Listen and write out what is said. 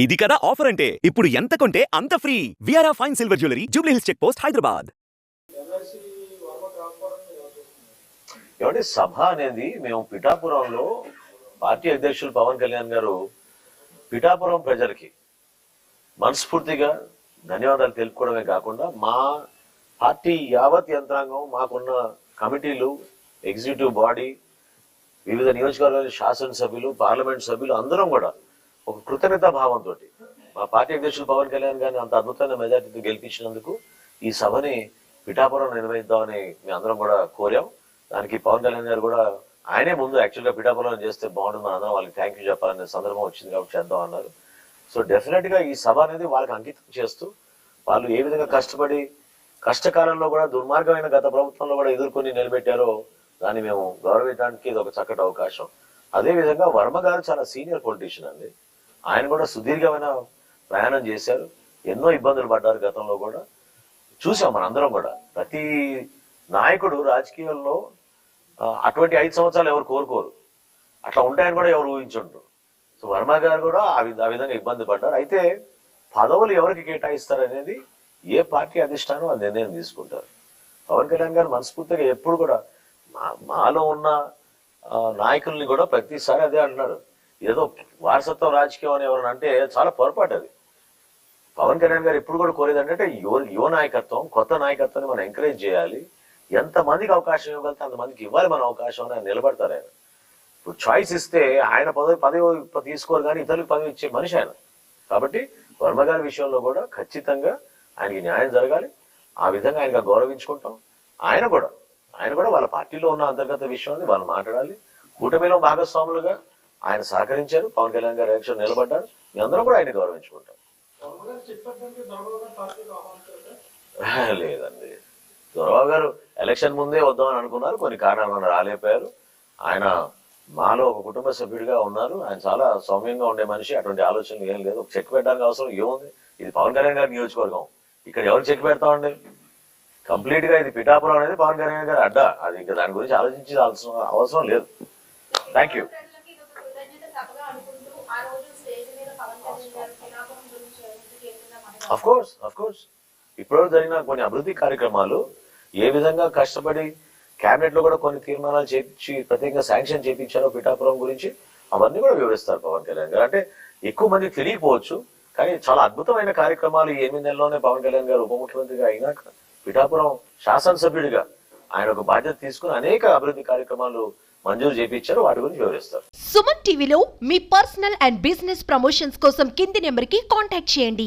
ఇది కదా ఆఫర్ అంటే ఇప్పుడు ఎంత కొంటే అంత free. V R A fine silver jewellery, Jubilee Hills check post, Hyderabad. ఏమంటే సభ అనేది మేము పిఠాపురంలో పార్టీ అధ్యక్షులు పవన్ కళ్యాణ్ గారు పిఠాపురం ప్రజలకి మనస్ఫూర్తిగా ధన్యవాదాలు తెలుపుకోవడమే కాకుండా మా పార్టీ యావత్ యంత్రాంగం, మాకున్న కమిటీలు, ఎగ్జిక్యూటివ్ బాడీ, వివిధ నియోజకవర్గాల శాసనసభ్యులు, పార్లమెంట్ సభ్యులు అందరం కూడా ఒక కృతజ్ఞతా భావంతో మా పార్టీ అధ్యక్షులు పవన్ కళ్యాణ్ గారిని అంత అద్భుతమైన మెజార్టీతో గెలిపించినందుకు ఈ సభని పిఠాపురం నిర్వహిద్దామని మేము అందరం కూడా కోరాం. దానికి పవన్ కళ్యాణ్ గారు కూడా ఆయనే ముందు యాక్చువల్గా పిఠాపురం చేస్తే బాగుంటుంది అందరం వాళ్ళకి థ్యాంక్ యూ చెప్పాలనే సందర్భం వచ్చింది కాబట్టి చేద్దాం అన్నారు. సో డెఫినెట్ గా ఈ సభ అనేది వాళ్ళకి అంకితం చేస్తూ వాళ్ళు ఏ విధంగా కష్టపడి కష్టకాలంలో కూడా దుర్మార్గమైన గత ప్రభుత్వంలో కూడా ఎదుర్కొని నిలబెట్టారో దాన్ని మేము గౌరవించడానికి ఇది ఒక చక్కటి అవకాశం. అదే విధంగా వర్మ గారు చాలా సీనియర్ పొలిటీషియన్ అండి. ఆయన కూడా సుదీర్ఘమైన ప్రయాణం చేశారు, ఎన్నో ఇబ్బందులు పడ్డారు గతంలో కూడా చూసాం. మనందరం కూడా ప్రతి నాయకుడు రాజకీయాల్లో అటువంటి 5 సంవత్సరాలు ఎవరు కోరుకోరు, అట్లా ఉంటాయని కూడా ఎవరు ఊహించుంటారు. సో వర్మ గారు కూడా ఆ విధంగా ఇబ్బంది పడ్డారు. అయితే పదవులు ఎవరికి కేటాయిస్తారు అనేది ఏ పార్టీ అధిష్టానం ఆ నిర్ణయం తీసుకుంటారు. పవన్ కళ్యాణ్ గారు మనస్ఫూర్తిగా ఎప్పుడు కూడా మాలో ఉన్న నాయకుల్ని కూడా ప్రతిసారి అదే అంటున్నారు. ఏదో వారసత్వం రాజకీయం అని ఎవరైనా అంటే చాలా పొరపాటు అది. పవన్ కళ్యాణ్ గారు ఎప్పుడు కూడా కోరేది అంటే యువ నాయకత్వం, కొత్త నాయకత్వాన్ని మనం ఎంకరేజ్ చేయాలి. ఎంతమందికి అవకాశం ఇవ్వగలితే అంతమందికి ఇవ్వాలి మన అవకాశం అని ఆయన నిలబడతారు. ఆయన ఇప్పుడు చాయిస్ ఇస్తే ఆయన పదవి తీసుకోరు కానీ ఇతరులకు పదవి ఇచ్చే మనిషి ఆయన. కాబట్టి వర్మ గారి విషయంలో కూడా ఖచ్చితంగా ఆయనకి న్యాయం జరగాలి. ఆ విధంగా ఆయనగా గౌరవించుకుంటాం. ఆయన కూడా వాళ్ళ పార్టీలో ఉన్న అంతర్గత విషయాన్ని వాళ్ళు మాట్లాడాలి. కూటమిలో భాగస్వాములుగా ఆయన సహకరించారు. పవన్ కళ్యాణ్ గారు ఎలక్షన్ నిలబడ్డారు. మీ అందరం కూడా ఆయన గౌరవించుకుంటాం. లేదండి, దొరబాబు గారు ఎలక్షన్ ముందే వద్దామని అనుకున్నారు, కొన్ని కారణాల వల్ల రాలేకపోయారు. ఆయన మాలో ఒక కుటుంబ సభ్యుడిగా ఉన్నారు. ఆయన చాలా సౌమ్యంగా ఉండే మనిషి. అటువంటి ఆలోచనలు ఏం లేదు. చెక్ పెట్టడానికి అవసరం ఏముంది? ఇది పవన్ కళ్యాణ్ గారి నియోజకవర్గం, ఇక్కడ ఎవరు చెక్ పెడతామండి? కంప్లీట్ గా ఇది పిఠాపురం అనేది పవన్ కళ్యాణ్ గారి అడ్డా. అది ఇంకా దాని గురించి ఆలోచించి అవసరం లేదు. Thank you. అఫ్ కోర్స్ ఇప్పుడు జరిగిన కొన్ని అభివృద్ధి కార్యక్రమాలు ఏ విధంగా కష్టపడి కేబినెట్ లో కూడా కొన్ని తీర్మానాలు చేపించి ప్రత్యేకంగా శాంక్షన్ చేయించారో పిఠాపురం గురించి అవన్నీ కూడా వివరిస్తారు పవన్ కళ్యాణ్ గారు. అంటే ఎక్కువ మందికి తెలియకపోవచ్చు కానీ చాలా అద్భుతమైన కార్యక్రమాలు 8 నెలల్లోనే పవన్ కళ్యాణ్ గారు ఉప ముఖ్యమంత్రిగా అయినాక పిఠాపురం శాసనసభ్యుడిగా ఆయన ఒక బాధ్యత తీసుకుని అనేక అభివృద్ధి కార్యక్రమాలు మంజూరు చేయించారు. వాటి గురించి వివరిస్తారు. సుమన్ టీవీలో మీ పర్సనల్ అండ్ బిజినెస్ ప్రమోషన్స్ కోసం కింది నెంబర్ కి కాంటాక్ట్ చేయండి.